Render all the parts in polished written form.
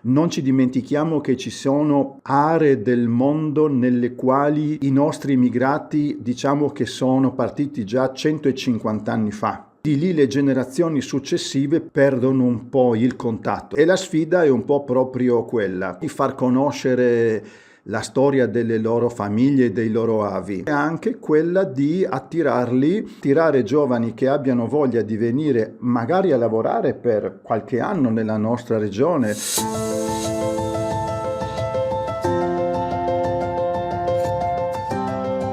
Non ci dimentichiamo che ci sono aree del mondo nelle quali i nostri immigrati, diciamo che sono partiti già 150 anni fa. Di lì le generazioni successive perdono un po' il contatto e la sfida è un po' proprio quella di far conoscere la storia delle loro famiglie e dei loro avi, e anche quella di attirare giovani che abbiano voglia di venire magari a lavorare per qualche anno nella nostra regione.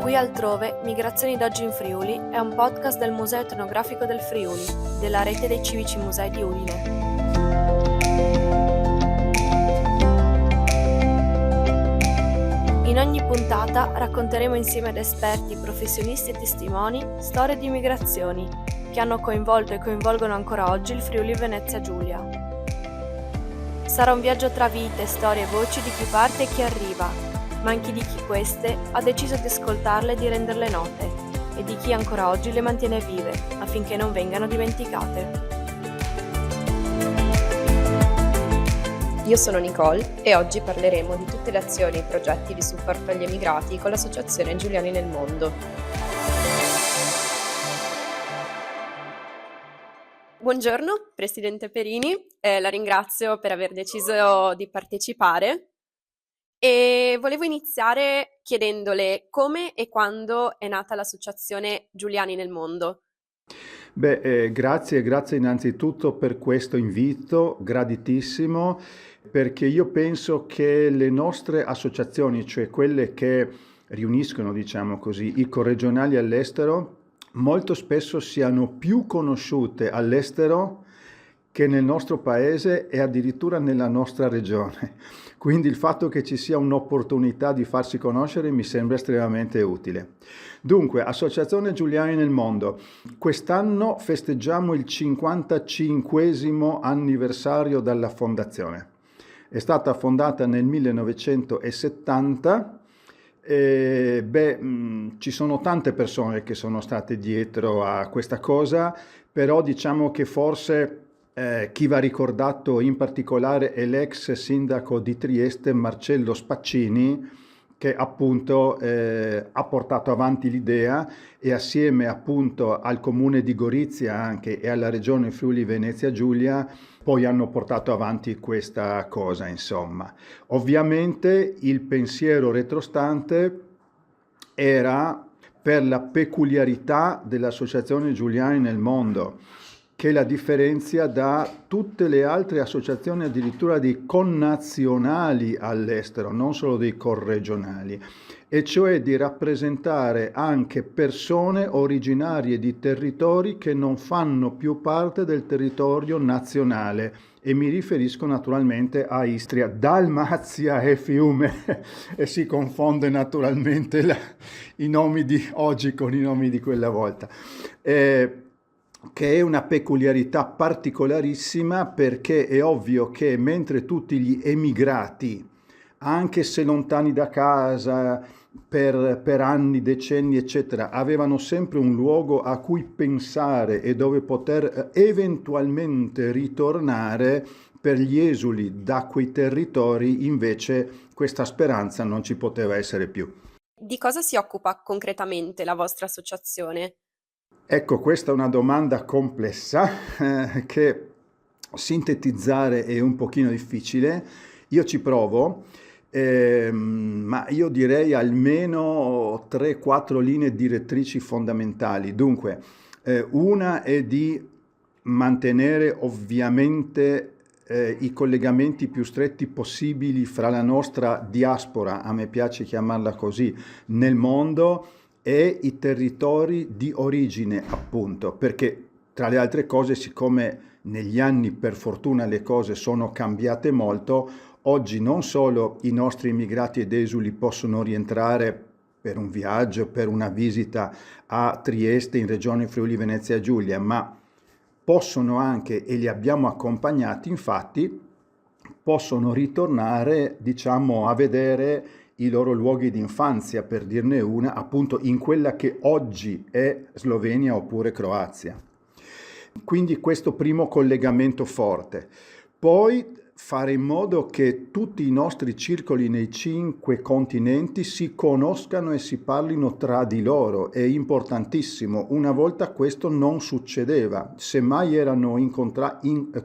Qui altrove, Migrazioni d'oggi in Friuli è un podcast del Museo Etnografico del Friuli, della rete dei civici musei di Udine. In ogni puntata racconteremo insieme ad esperti, professionisti e testimoni storie di migrazioni che hanno coinvolto e coinvolgono ancora oggi il Friuli Venezia Giulia. Sarà un viaggio tra vite, storie e voci di chi parte e chi arriva, ma anche di chi queste ha deciso di ascoltarle e di renderle note, e di chi ancora oggi le mantiene vive, affinché non vengano dimenticate. Io sono Nicole e oggi parleremo di tutte le azioni e i progetti di supporto agli emigrati con l'associazione Giuliani nel Mondo. Buongiorno, Presidente Perini, la ringrazio per aver deciso di partecipare e volevo iniziare chiedendole come e quando è nata l'associazione Giuliani nel Mondo. Grazie innanzitutto per questo invito, graditissimo, perché io penso che le nostre associazioni, cioè quelle che riuniscono, diciamo così, i corregionali all'estero, molto spesso siano più conosciute all'estero che nel nostro paese e addirittura nella nostra regione. Quindi il fatto che ci sia un'opportunità di farsi conoscere mi sembra estremamente utile. Dunque, Associazione Giuliani nel Mondo. Quest'anno festeggiamo il 55esimo anniversario dalla fondazione. È stata fondata nel 1970. Ci sono tante persone che sono state dietro a questa cosa, però diciamo che forse chi va ricordato in particolare è l'ex sindaco di Trieste Marcello Spaccini, che appunto ha portato avanti l'idea e assieme appunto al comune di Gorizia anche e alla regione Friuli Venezia Giulia poi hanno portato avanti questa cosa, insomma. Ovviamente il pensiero retrostante era per la peculiarità dell'Associazione Giuliani nel Mondo, che la differenzia da tutte le altre associazioni addirittura di connazionali all'estero, non solo dei corregionali, e cioè di rappresentare anche persone originarie di territori che non fanno più parte del territorio nazionale. E mi riferisco naturalmente a Istria, Dalmazia e Fiume, e si confonde naturalmente i nomi di oggi con i nomi di quella volta. Che è una peculiarità particolarissima, perché è ovvio che mentre tutti gli emigrati, anche se lontani da casa per anni, decenni, eccetera, avevano sempre un luogo a cui pensare e dove poter eventualmente ritornare, per gli esuli da quei territori invece questa speranza non ci poteva essere più. Di cosa si occupa concretamente la vostra associazione? Ecco, questa è una domanda complessa che sintetizzare è un pochino difficile. Io ci provo, ma io direi almeno 3-4 linee direttrici fondamentali. Dunque, una è di mantenere ovviamente i collegamenti più stretti possibili fra la nostra diaspora, a me piace chiamarla così, nel mondo, e i territori di origine, appunto, perché tra le altre cose, siccome negli anni per fortuna le cose sono cambiate molto, oggi non solo i nostri immigrati ed esuli possono rientrare per un viaggio, per una visita a Trieste in regione Friuli Venezia Giulia, ma possono anche, e li abbiamo accompagnati infatti, possono ritornare, diciamo, a vedere i loro luoghi di infanzia, per dirne una, appunto in quella che oggi è Slovenia oppure Croazia. Quindi questo primo collegamento forte. Poi fare in modo che tutti i nostri circoli nei 5 continenti si conoscano e si parlino tra di loro. È importantissimo. Una volta questo non succedeva, semmai erano in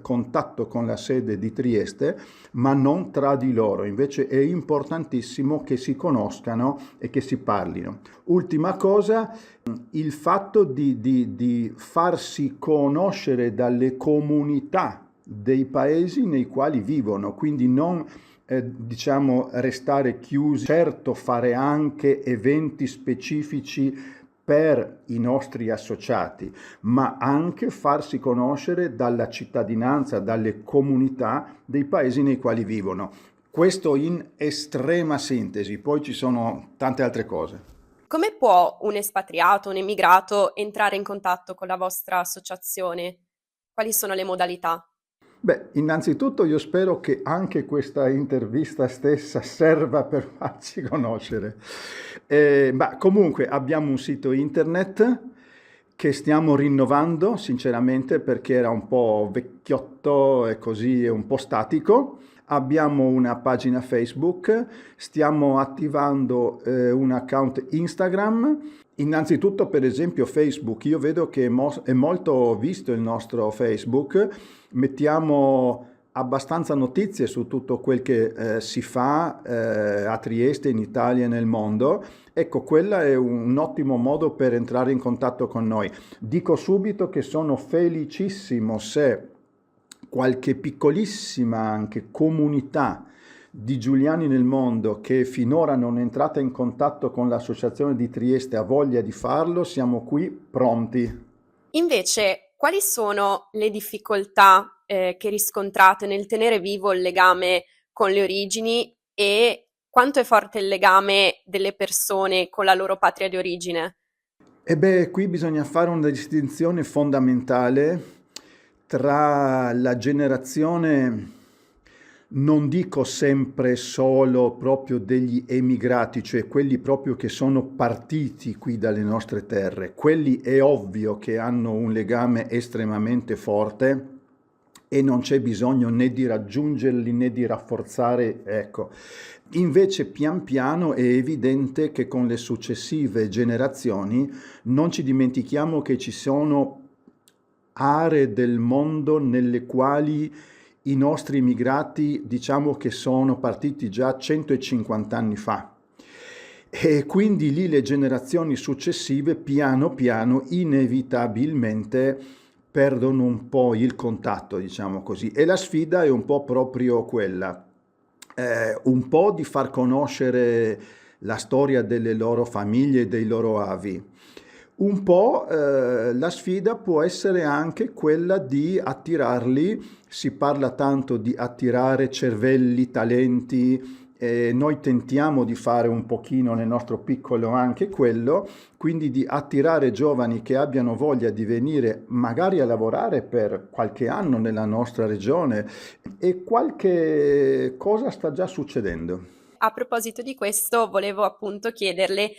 contatto con la sede di Trieste, ma non tra di loro. Invece è importantissimo che si conoscano e che si parlino. Ultima cosa, il fatto di farsi conoscere dalle comunità dei paesi nei quali vivono, quindi non restare chiusi, certo fare anche eventi specifici per i nostri associati, ma anche farsi conoscere dalla cittadinanza, dalle comunità dei paesi nei quali vivono. Questo in estrema sintesi, poi ci sono tante altre cose. Come può un espatriato, un emigrato entrare in contatto con la vostra associazione? Quali sono le modalità? Beh, innanzitutto io spero che anche questa intervista stessa serva per farci conoscere. Comunque abbiamo un sito internet che stiamo rinnovando sinceramente perché era un po' vecchiotto e così è un po' statico. Abbiamo una pagina Facebook, stiamo attivando un account Instagram. Innanzitutto, per esempio, Facebook, io vedo che è molto visto il nostro Facebook, mettiamo abbastanza notizie su tutto quel che si fa a Trieste, in Italia e nel mondo. Ecco, quella è un ottimo modo per entrare in contatto con noi. Dico subito che sono felicissimo se qualche piccolissima anche comunità di giuliani nel mondo che finora non è entrata in contatto con l'associazione di Trieste ha voglia di farlo, siamo qui pronti. Invece, quali sono le difficoltà che riscontrate nel tenere vivo il legame con le origini e quanto è forte il legame delle persone con la loro patria di origine? Qui bisogna fare una distinzione fondamentale tra la generazione, non dico sempre solo proprio degli emigrati, cioè quelli proprio che sono partiti qui dalle nostre terre. Quelli è ovvio che hanno un legame estremamente forte e non c'è bisogno né di raggiungerli né di rafforzare, ecco. Invece pian piano è evidente che con le successive generazioni non ci dimentichiamo che ci sono aree del mondo nelle quali i nostri immigrati diciamo che sono partiti già 150 anni fa e quindi lì le generazioni successive piano piano inevitabilmente perdono un po' il contatto, diciamo così, e la sfida è un po' proprio quella, un po' di far conoscere la storia delle loro famiglie e dei loro avi. Un po' la sfida può essere anche quella di attirarli, si parla tanto di attirare cervelli, talenti, noi tentiamo di fare un pochino nel nostro piccolo anche quello, quindi di attirare giovani che abbiano voglia di venire magari a lavorare per qualche anno nella nostra regione e qualche cosa sta già succedendo. A proposito di questo, volevo appunto chiederle,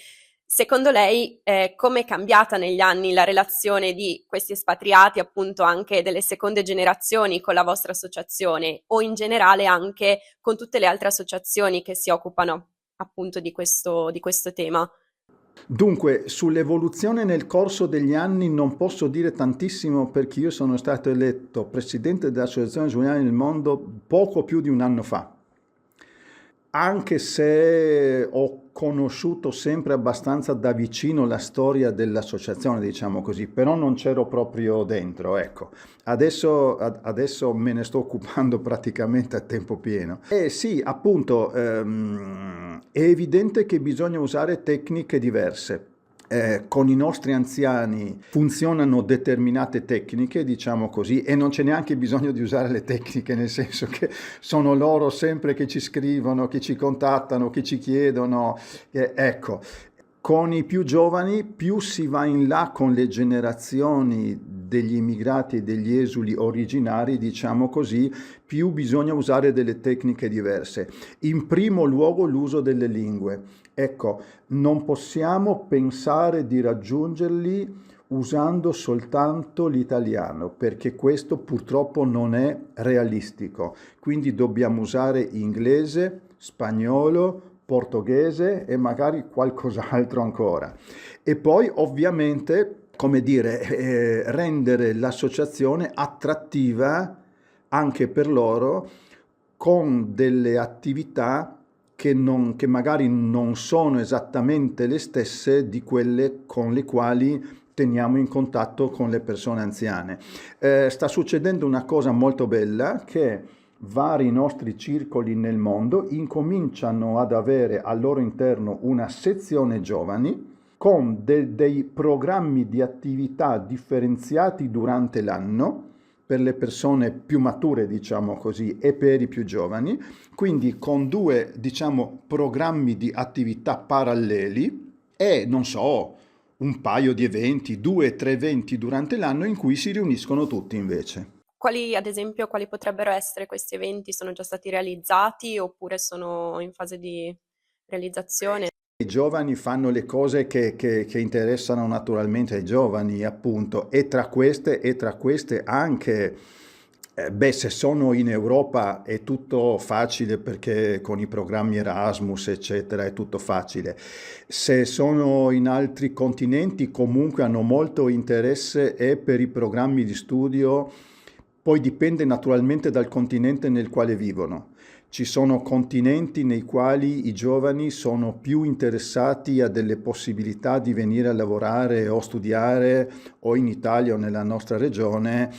secondo lei, come è cambiata negli anni la relazione di questi espatriati, appunto anche delle seconde generazioni, con la vostra associazione o in generale anche con tutte le altre associazioni che si occupano appunto di questo tema? Dunque, sull'evoluzione nel corso degli anni non posso dire tantissimo perché io sono stato eletto presidente dell'Associazione Giuliani del Mondo poco più di un anno fa. Anche se ho conosciuto sempre abbastanza da vicino la storia dell'associazione, diciamo così, però non c'ero proprio dentro, ecco. Adesso me ne sto occupando praticamente a tempo pieno. E sì, appunto, è evidente che bisogna usare tecniche diverse. Con i nostri anziani funzionano determinate tecniche, diciamo così, e non c'è neanche bisogno di usare le tecniche, nel senso che sono loro sempre che ci scrivono, che ci contattano, che ci chiedono. Ecco, con i più giovani più si va in là con le generazioni degli immigrati e degli esuli originari, diciamo così, più bisogna usare delle tecniche diverse. In primo luogo l'uso delle lingue. Ecco, non possiamo pensare di raggiungerli usando soltanto l'italiano, perché questo purtroppo non è realistico. Quindi dobbiamo usare inglese, spagnolo, portoghese e magari qualcos'altro ancora. E poi ovviamente, come dire, rendere l'associazione attrattiva anche per loro con delle attività che magari non sono esattamente le stesse di quelle con le quali teniamo in contatto con le persone anziane. Sta succedendo una cosa molto bella, che vari nostri circoli nel mondo incominciano ad avere al loro interno una sezione giovani con dei programmi di attività differenziati durante l'anno per le persone più mature, diciamo così, e per i più giovani, quindi con due, diciamo, programmi di attività paralleli e, non so, un paio di eventi, 2 o 3 eventi durante l'anno in cui si riuniscono tutti invece. Ad esempio, quali potrebbero essere questi eventi? Sono già stati realizzati oppure sono in fase di realizzazione? I giovani fanno le cose che interessano naturalmente ai giovani, appunto, e tra queste anche, se sono in Europa è tutto facile perché con i programmi Erasmus, eccetera, è tutto facile. Se sono in altri continenti, comunque hanno molto interesse e per i programmi di studio, poi dipende naturalmente dal continente nel quale vivono. Ci sono continenti nei quali i giovani sono più interessati a delle possibilità di venire a lavorare o studiare o in Italia o nella nostra regione,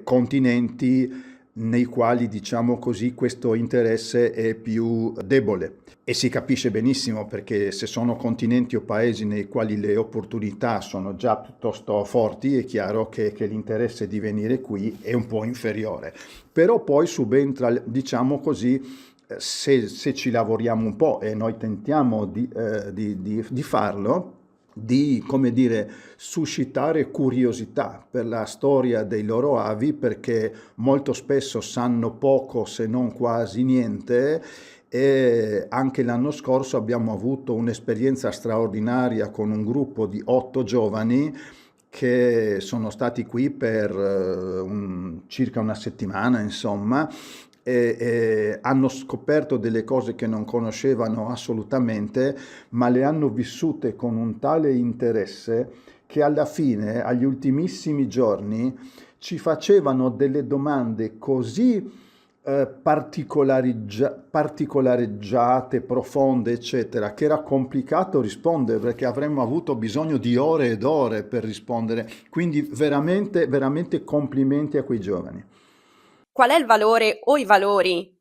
continenti nei quali, diciamo così, questo interesse è più debole. E si capisce benissimo perché se sono continenti o paesi nei quali le opportunità sono già piuttosto forti, è chiaro che l'interesse di venire qui è un po' inferiore. Però poi subentra, diciamo così, se ci lavoriamo un po' e noi tentiamo di farlo, di, come dire, suscitare curiosità per la storia dei loro avi, perché molto spesso sanno poco se non quasi niente. E anche l'anno scorso abbiamo avuto un'esperienza straordinaria con un gruppo di 8 giovani che sono stati qui per circa una settimana, insomma, e hanno scoperto delle cose che non conoscevano assolutamente, ma le hanno vissute con un tale interesse che alla fine, agli ultimissimi giorni, ci facevano delle domande così particolareggiate, profonde, eccetera, che era complicato rispondere perché avremmo avuto bisogno di ore ed ore per rispondere. Quindi veramente, veramente complimenti a quei giovani. Qual è il valore o i valori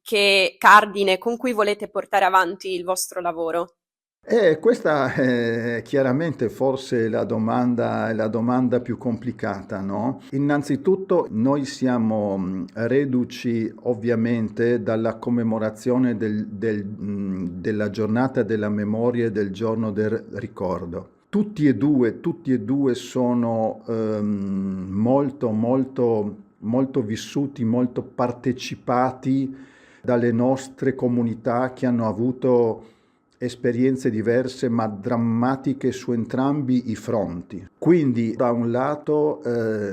cardine con cui volete portare avanti il vostro lavoro? Questa è chiaramente forse la domanda più complicata, no? Innanzitutto noi siamo reduci ovviamente dalla commemorazione della giornata della memoria e del giorno del ricordo. Tutti e due sono molto, molto, molto vissuti, molto partecipati dalle nostre comunità che hanno avuto esperienze diverse ma drammatiche su entrambi i fronti. Quindi da un lato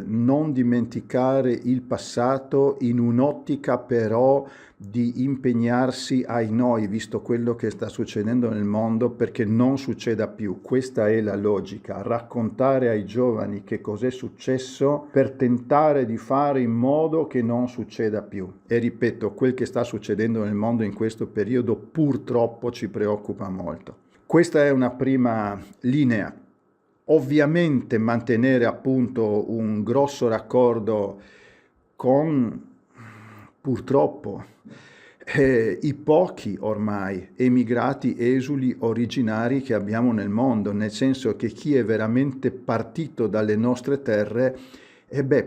non dimenticare il passato in un'ottica però di impegnarsi ai noi, visto quello che sta succedendo nel mondo, perché non succeda più. Questa è la logica, raccontare ai giovani che cos'è successo per tentare di fare in modo che non succeda più. E ripeto, quel che sta succedendo nel mondo in questo periodo purtroppo ci preoccupa molto. Questa è una prima linea. Ovviamente mantenere appunto un grosso raccordo con, purtroppo, i pochi ormai emigrati esuli originari che abbiamo nel mondo, nel senso che chi è veramente partito dalle nostre terre,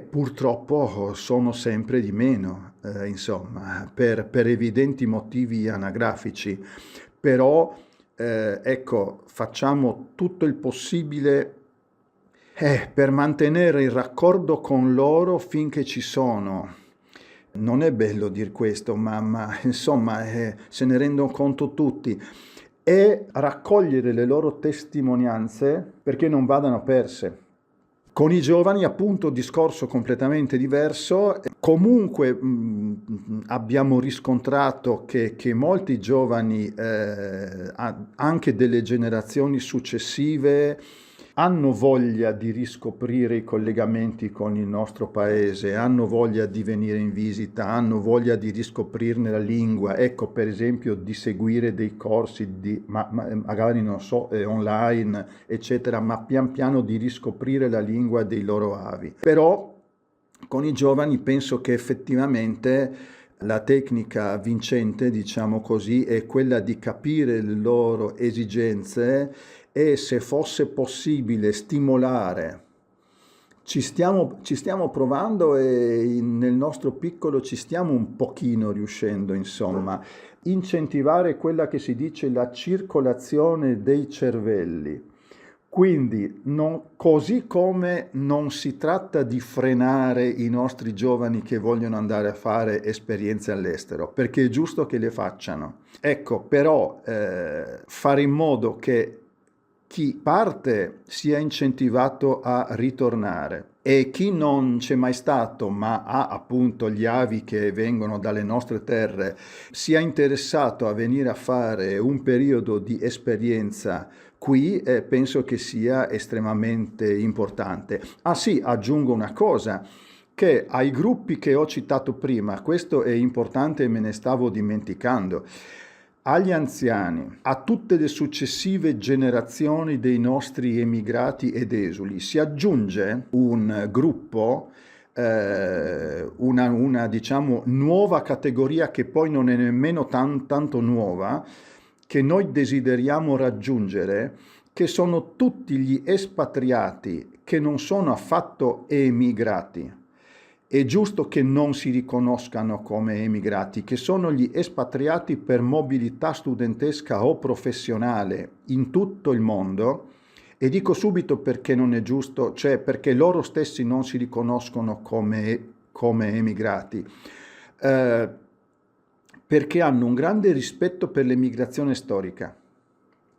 purtroppo sono sempre di meno, insomma, per evidenti motivi anagrafici. Però, ecco, facciamo tutto il possibile per mantenere il raccordo con loro finché ci sono. Non è bello dir questo, ma insomma se ne rendono conto tutti. E raccogliere le loro testimonianze perché non vadano perse. Con i giovani appunto discorso completamente diverso, comunque abbiamo riscontrato che molti giovani, anche delle generazioni successive, hanno voglia di riscoprire i collegamenti con il nostro paese, hanno voglia di venire in visita, hanno voglia di riscoprirne la lingua, ecco per esempio di seguire dei corsi, magari non so, online, eccetera, ma pian piano di riscoprire la lingua dei loro avi. Però con i giovani penso che effettivamente la tecnica vincente, diciamo così, è quella di capire le loro esigenze e se fosse possibile stimolare. Ci stiamo provando e nel nostro piccolo ci stiamo un pochino riuscendo, insomma, incentivare quella che si dice la circolazione dei cervelli. Quindi, così come non si tratta di frenare i nostri giovani che vogliono andare a fare esperienze all'estero, perché è giusto che le facciano. Ecco, però fare in modo che chi parte sia incentivato a ritornare e chi non c'è mai stato ma ha appunto gli avi che vengono dalle nostre terre sia interessato a venire a fare un periodo di esperienza qui, penso che sia estremamente importante. Ah sì, aggiungo una cosa, che ai gruppi che ho citato prima, questo è importante e me ne stavo dimenticando, agli anziani, a tutte le successive generazioni dei nostri emigrati ed esuli, si aggiunge un gruppo, una diciamo nuova categoria che poi non è nemmeno tanto nuova, che noi desideriamo raggiungere, che sono tutti gli espatriati che non sono affatto emigrati. È giusto che non si riconoscano come emigrati, che sono gli espatriati per mobilità studentesca o professionale in tutto il mondo, e dico subito perché non è giusto, cioè perché loro stessi non si riconoscono come emigrati, perché hanno un grande rispetto per l'emigrazione storica,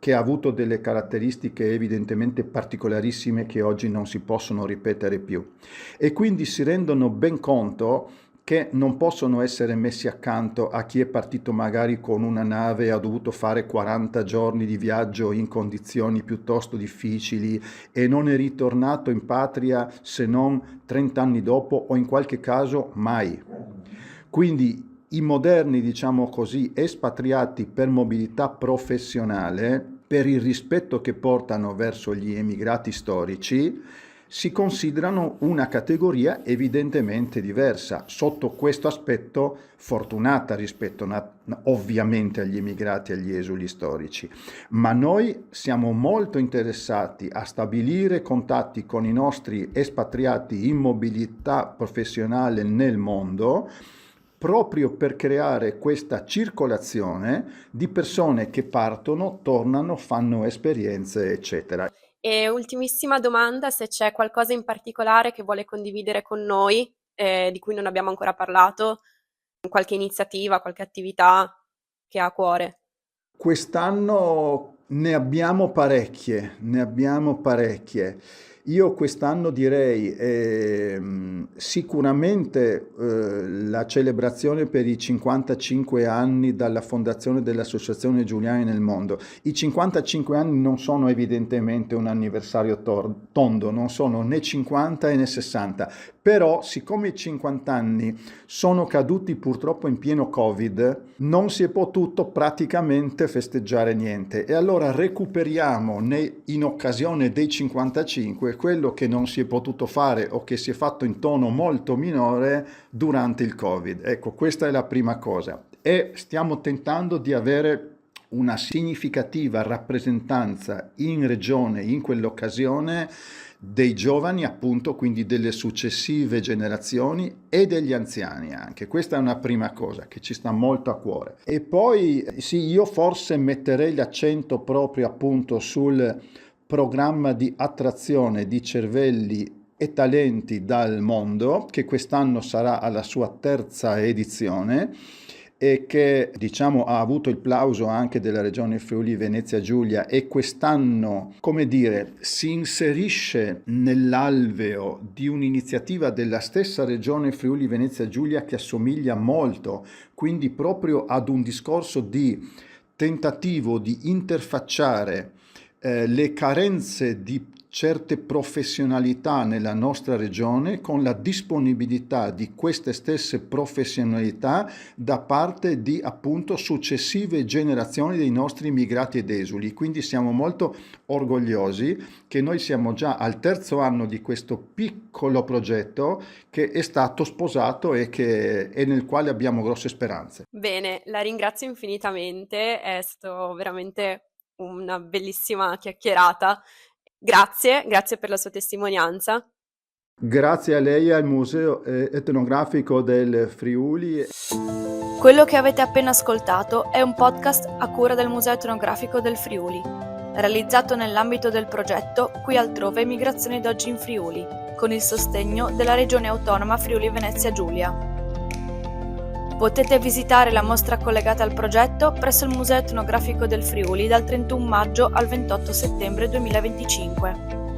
che ha avuto delle caratteristiche evidentemente particolarissime che oggi non si possono ripetere più, e quindi si rendono ben conto che non possono essere messi accanto a chi è partito magari con una nave e ha dovuto fare 40 giorni di viaggio in condizioni piuttosto difficili e non è ritornato in patria se non 30 anni dopo o in qualche caso mai. Quindi i moderni, diciamo così, espatriati per mobilità professionale, per il rispetto che portano verso gli emigrati storici, si considerano una categoria evidentemente diversa, sotto questo aspetto fortunata rispetto ovviamente agli emigrati e agli esuli storici. Ma noi siamo molto interessati a stabilire contatti con i nostri espatriati in mobilità professionale nel mondo, proprio per creare questa circolazione di persone che partono, tornano, fanno esperienze, eccetera. E ultimissima domanda, se c'è qualcosa in particolare che vuole condividere con noi, di cui non abbiamo ancora parlato, qualche iniziativa, qualche attività che ha a cuore. Quest'anno ne abbiamo parecchie. Io quest'anno direi sicuramente la celebrazione per i 55 anni dalla fondazione dell'Associazione Giuliani nel mondo. I 55 anni non sono evidentemente un anniversario tondo, non sono né 50 né 60, però siccome i 50 anni sono caduti purtroppo in pieno Covid, non si è potuto praticamente festeggiare niente, e allora recuperiamo in occasione dei 55 quello che non si è potuto fare o che si è fatto in tono molto minore durante il Covid. Ecco, questa è la prima cosa, e stiamo tentando di avere una significativa rappresentanza in regione in quell'occasione dei giovani, appunto, quindi delle successive generazioni e degli anziani anche. Questa è una prima cosa che ci sta molto a cuore. E poi sì, io forse metterei l'accento proprio appunto sul programma di attrazione di cervelli e talenti dal mondo, che quest'anno sarà alla sua terza edizione, e che diciamo ha avuto il plauso anche della Regione Friuli Venezia Giulia e quest'anno, come dire, si inserisce nell'alveo di un'iniziativa della stessa Regione Friuli Venezia Giulia che assomiglia molto, quindi proprio ad un discorso di tentativo di interfacciare le carenze di certe professionalità nella nostra regione con la disponibilità di queste stesse professionalità da parte di appunto successive generazioni dei nostri immigrati ed esuli. Quindi siamo molto orgogliosi che noi siamo già al 3° anno di questo piccolo progetto che è stato sposato e nel quale abbiamo grosse speranze. Bene, la ringrazio infinitamente, è stato veramente una bellissima chiacchierata. Grazie per la sua testimonianza. Grazie a lei e al Museo Etnografico del Friuli. Quello che avete appena ascoltato è un podcast a cura del Museo Etnografico del Friuli, realizzato nell'ambito del progetto Qui altrove Migrazioni d'oggi in Friuli, con il sostegno della Regione Autonoma Friuli Venezia Giulia. Potete visitare la mostra collegata al progetto presso il Museo Etnografico del Friuli dal 31 maggio al 28 settembre 2025.